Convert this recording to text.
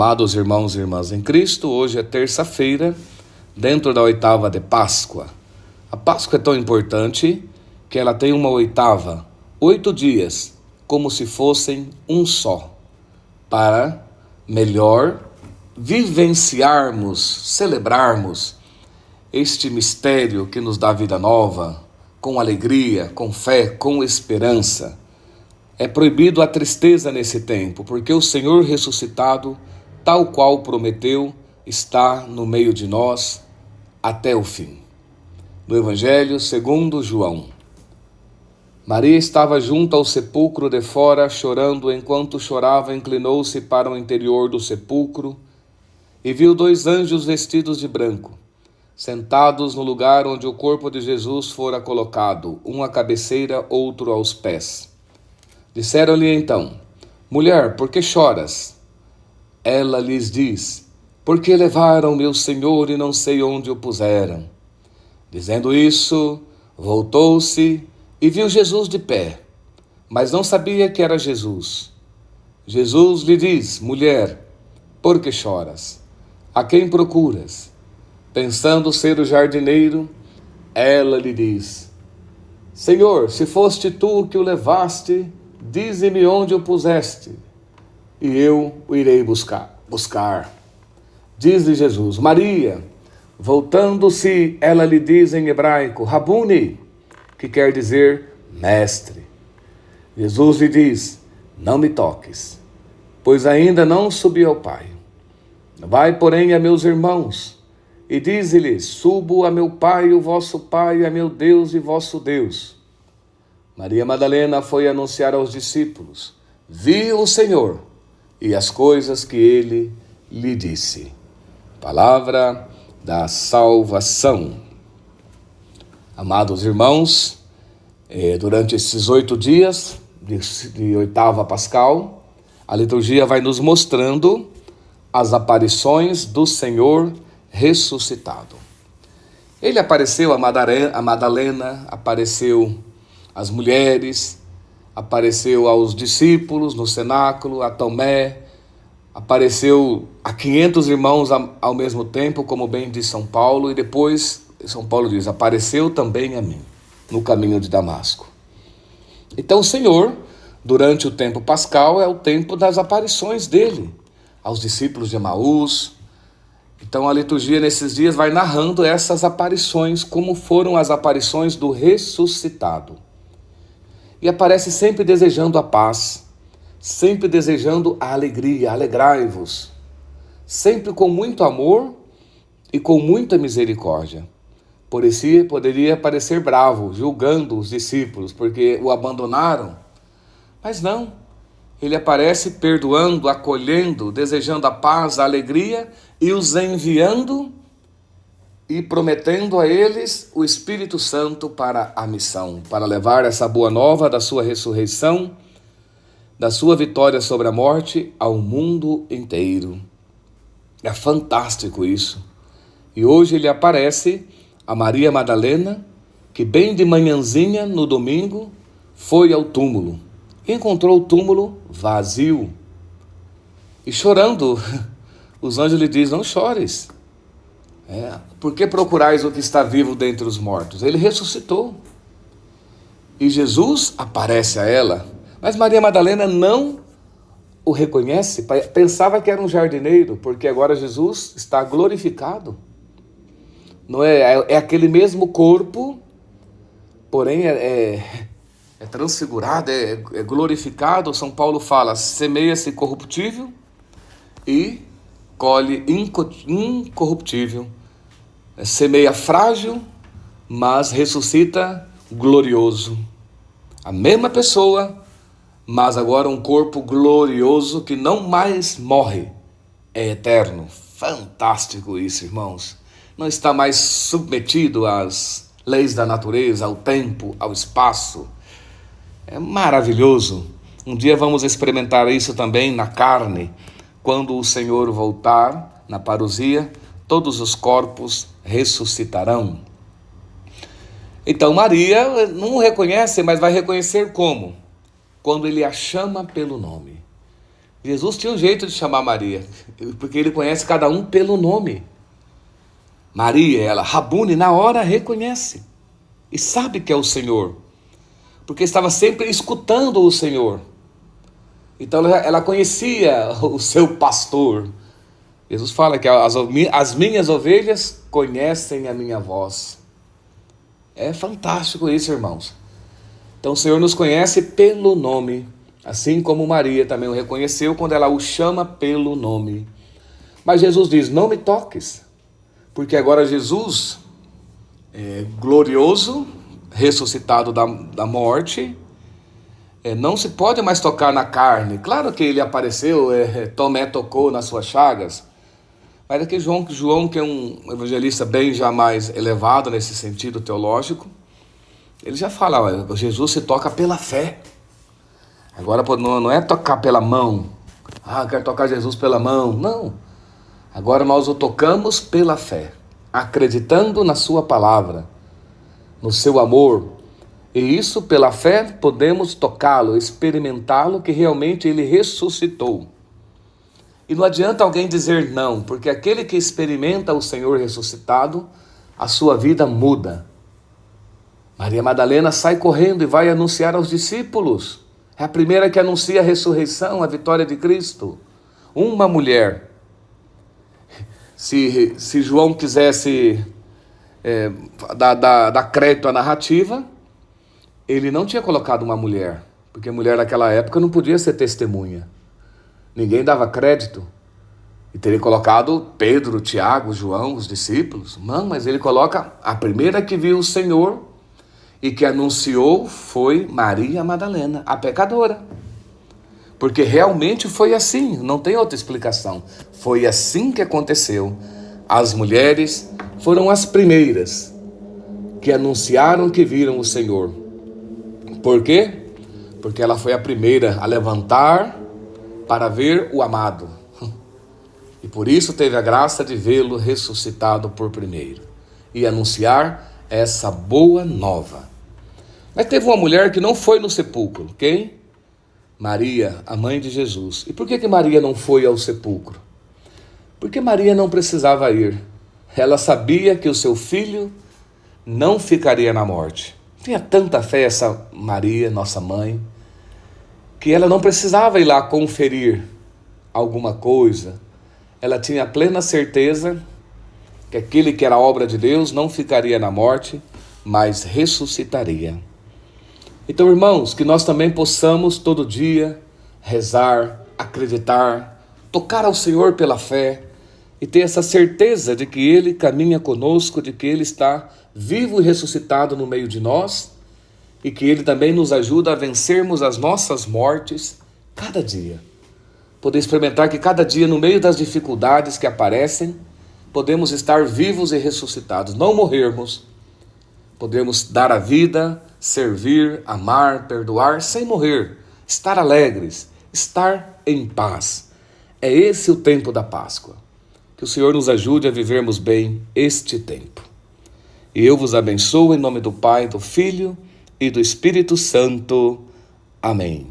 Amados irmãos e irmãs em Cristo, hoje é terça-feira, dentro da oitava de Páscoa. A Páscoa é tão importante que ela tem uma oitava, 8 dias, como se fossem um só, para melhor vivenciarmos, celebrarmos este mistério que nos dá vida nova, com alegria, com fé, com esperança. É proibido a tristeza nesse tempo, porque o Senhor ressuscitado, tal qual prometeu, está no meio de nós até o fim. No Evangelho segundo João. Maria estava junto ao sepulcro de fora, chorando. Enquanto chorava, inclinou-se para o interior do sepulcro e viu 2 anjos vestidos de branco, sentados no lugar onde o corpo de Jesus fora colocado, um à cabeceira, outro aos pés. Disseram-lhe então: Mulher, por que choras? Ela lhes diz: Porque levaram meu Senhor e não sei onde o puseram. Dizendo isso, voltou-se e viu Jesus de pé, mas não sabia que era Jesus. Jesus lhe diz: Mulher, por que choras? A quem procuras? Pensando ser o jardineiro, ela lhe diz: Senhor, se foste tu que o levaste, dize-me onde o puseste, e eu o irei buscar. Diz-lhe Jesus: Maria. Voltando-se, ela lhe diz em hebraico: Rabuni, que quer dizer mestre. Jesus lhe diz: Não me toques, pois ainda não subi ao Pai. Vai, porém, a meus irmãos, e dize-lhes: Subo a meu Pai, o vosso Pai, a meu Deus e vosso Deus. Maria Madalena foi anunciar aos discípulos: Vi o Senhor e as coisas que ele lhe disse. Palavra da salvação. Amados irmãos, durante esses 8 dias de oitava pascal, a liturgia vai nos mostrando as aparições do Senhor ressuscitado. Ele apareceu a Madalena, apareceu às mulheres, apareceu aos discípulos no cenáculo, a Tomé, apareceu a 500 irmãos ao mesmo tempo, como bem diz São Paulo, e depois São Paulo diz: apareceu também a mim, no caminho de Damasco. Então o Senhor, durante o tempo pascal, é o tempo das aparições dele aos discípulos de Emaús. Então a liturgia nesses dias vai narrando essas aparições, como foram as aparições do ressuscitado. E aparece sempre desejando a paz, sempre desejando a alegria, alegrai-vos, sempre com muito amor e com muita misericórdia. Por isso poderia parecer bravo, julgando os discípulos, porque o abandonaram. Mas não, ele aparece perdoando, acolhendo, desejando a paz, a alegria e os enviando e prometendo a eles o Espírito Santo para a missão, para levar essa boa nova da sua ressurreição, da sua vitória sobre a morte ao mundo inteiro. É fantástico isso. E hoje ele aparece a Maria Madalena, que bem de manhãzinha, no domingo, foi ao túmulo. Encontrou o túmulo vazio. E chorando, os anjos lhe dizem: Não chores. Por que procurais o que está vivo dentre os mortos? Ele ressuscitou. E Jesus aparece a ela, mas Maria Madalena não o reconhece, pensava que era um jardineiro, porque agora Jesus está glorificado. Não é aquele mesmo corpo, porém é transfigurado, é glorificado. São Paulo fala: semeia-se corruptível e colhe incorruptível. Semeia frágil, mas ressuscita glorioso. A mesma pessoa, mas agora um corpo glorioso que não mais morre, é eterno. Fantástico isso, irmãos. Não está mais submetido às leis da natureza, ao tempo, ao espaço. É maravilhoso. Um dia vamos experimentar isso também na carne. Quando o Senhor voltar na parousia, todos os corpos ressuscitarão. Então Maria não reconhece, mas vai reconhecer como? Quando ele a chama pelo nome. Jesus tinha um jeito de chamar Maria, porque ele conhece cada um pelo nome. Maria, ela, Rabune, na hora reconhece e sabe que é o Senhor, porque estava sempre escutando o Senhor. Então ela conhecia o seu pastor. Jesus fala que as minhas ovelhas conhecem a minha voz. É fantástico isso, irmãos. Então o Senhor nos conhece pelo nome, assim como Maria também o reconheceu quando ela o chama pelo nome. Mas Jesus diz, não me toques, porque agora Jesus é glorioso, ressuscitado da morte, não se pode mais tocar na carne. Claro que ele apareceu, Tomé tocou nas suas chagas, mas aqui João, que é um evangelista bem já mais elevado nesse sentido teológico, ele já fala, Jesus se toca pela fé. Agora não é tocar pela mão. Quero tocar Jesus pela mão. Não. Agora nós o tocamos pela fé, acreditando na sua palavra, no seu amor. E isso, pela fé, podemos tocá-lo, experimentá-lo, que realmente ele ressuscitou. E não adianta alguém dizer não, porque aquele que experimenta o Senhor ressuscitado, a sua vida muda. Maria Madalena sai correndo e vai anunciar aos discípulos. É a primeira que anuncia a ressurreição, a vitória de Cristo. Uma mulher. Se João quisesse dar crédito à narrativa, ele não tinha colocado uma mulher, porque a mulher naquela época não podia ser testemunha. Ninguém dava crédito. E teria colocado Pedro, Tiago, João, os discípulos. Não, mas ele coloca a primeira que viu o Senhor e que anunciou foi Maria Madalena, a pecadora. Porque realmente foi assim, não tem outra explicação. Foi assim que aconteceu. As mulheres foram as primeiras que anunciaram que viram o Senhor. Por quê? Porque ela foi a primeira a levantar para ver o amado. E por isso teve a graça de vê-lo ressuscitado por primeiro e anunciar essa boa nova. Mas teve uma mulher que não foi no sepulcro. Quem? Maria, a mãe de Jesus. E por que Maria não foi ao sepulcro? Porque Maria não precisava ir. Ela sabia que o seu filho não ficaria na morte. Tinha tanta fé essa Maria, nossa mãe, que ela não precisava ir lá conferir alguma coisa. Ela tinha plena certeza que aquele que era obra de Deus não ficaria na morte, mas ressuscitaria. Então, irmãos, que nós também possamos todo dia rezar, acreditar, tocar ao Senhor pela fé e ter essa certeza de que Ele caminha conosco, de que Ele está vivo e ressuscitado no meio de nós e que Ele também nos ajuda a vencermos as nossas mortes cada dia. Poder experimentar que cada dia, no meio das dificuldades que aparecem, podemos estar vivos e ressuscitados, não morrermos. Podemos dar a vida, servir, amar, perdoar, sem morrer, estar alegres, estar em paz. É esse o tempo da Páscoa. Que o Senhor nos ajude a vivermos bem este tempo. E eu vos abençoo em nome do Pai, do Filho e do Espírito Santo. Amém.